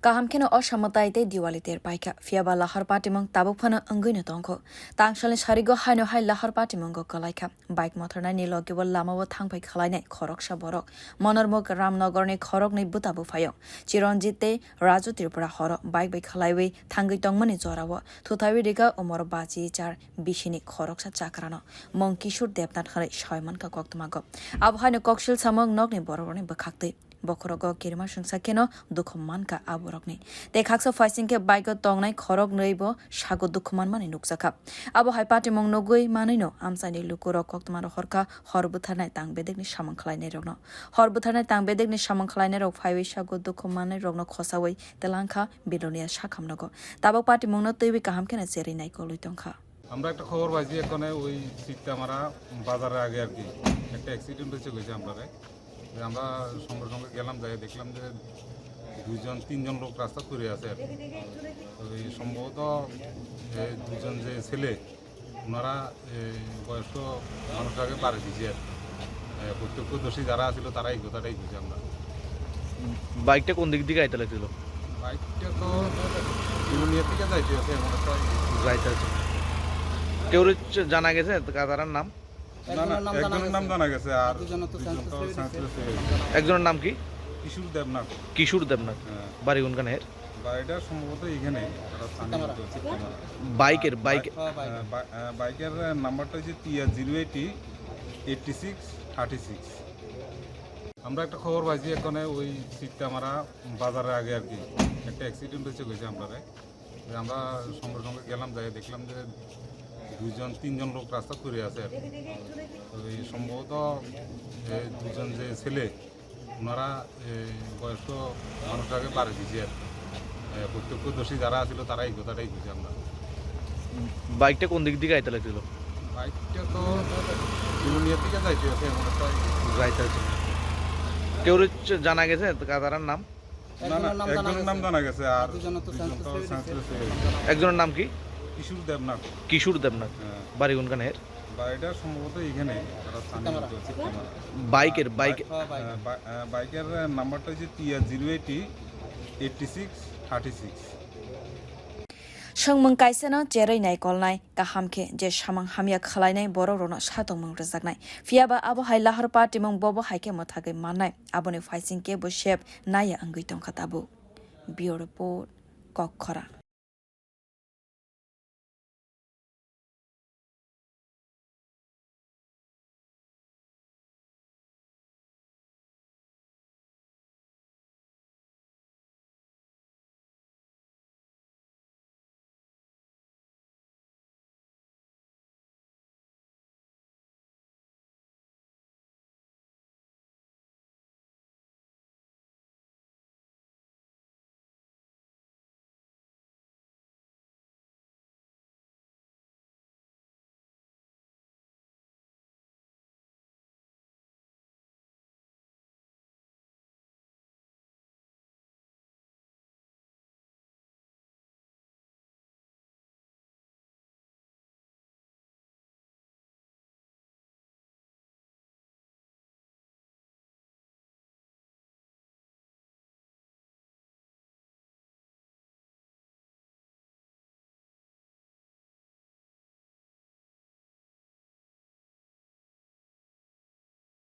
Kaham kena oshamataite diwaliter paika fiaba lahar patimong tabuk phana angui na tongko Tang sarigo haino hai lahar patimong go kwlai bike mothor na ni logi lama thang phai khwlai nai khorok sa borok monormok ramnagar ni khorok ni butabu phayo chironjite raju tripura horo bike bai khwlaiwe thangui tongmani jorawo thuthawi riga umor bachi char bishini khorok sa chakrano mong kishur debnat khare shoyman ka koktwma go abhaino kokshil samwng nokni borok ni bkhakte bokhorogo kirma sungsa keno dukhumankha aborokni te khaksa faisingke bike tongnai khorok noibo sago dukhumanmani nuksakha abo hai patimong nugwi manino amchai ni loku koktwma rohor hor bwthar nai tang bedek ni samwng khwlai rokno hor bwthar nai tang bedek ni samwng khwlai rok phai sago dukhumanai rokno khosawi telangkha bilonia sakhamnago tabok patimong no teibi kaham kena cheri nai kolui tongkha আমরা একটা খবর পাইছি এখানে ওই সিটটা বাজারের আগে আর কি একটা অ্যাক্সিডেন্ট হয়েছে আমরা আমরা সঙ্গে সঙ্গে গেলাম যাই দেখলাম যে দুইজন তিনজন লোক রাস্তা ঘুরে আছে আর ওই সম্ভবত দুজন যে ছেলে ওনারা বয়স্ক মানুষটাকে পারে দিয়েছে আর প্রত্যক্ষদর্শী যারা ছিল তারাই কথাটাই বুঝি আমরা বাইকটা কোন দিক থেকে আইতে লাগছিল বাইকটা তো বিলোনিয়া থেকে যাইতে আছে এমন একটা যাইতে আছে কেউ জানা গেছে তার নাম একজনের নাম জানা গেছে আর একজনের নাম কি কিশোর দেবনাথ বাড়ি কোনখানে বাড়িটা সম্ভবত এখানে বাইকের নাম্বারটা হচ্ছে 0808636 আমরা একটা খবর পাইছি এখানে ওই সিটটা বাজারের আগে আর কি একটা অ্যাক্সিডেন্ট হয়েছে আমরা সঙ্গে সঙ্গে গেলাম যাই দেখলাম যে দুইজন তিনজন লোক রাস্তা ঘুরে আছে আর ওই সম্ভবত দুজন যে ছেলে ওনারা বয়স্ক মানুষটাকে পারে দিয়েছে আর প্রত্যক্ষদর্শী যারা ছিল তারাই কথাটাই বুঝি আমরা বাইকটা কোন দিক থেকে আইতে লাগছিল বাইকটা তো বিলোনিয়া থেকে যাইতে আছে এমন একটা যাইতে আছে কেউ জানা গেছে তার নাম একজনের নাম জানা গেছে আর একজনের নাম কি কিশোর দেবনাথ বাড়ি কোনখানে বাড়িটা সম্ভবত এখানে বাইকের নাম্বারটা হচ্ছে 0808636 samwng kaisano jerai nai kolnai kahamke je samang hamya khwlainai borok rokno satongmung rwjaknai fiaba abo hai lahar patimong bobo haike mothagui mannai aboni faisingke bo shep naya angui tongkha tabu bureau report kokkora।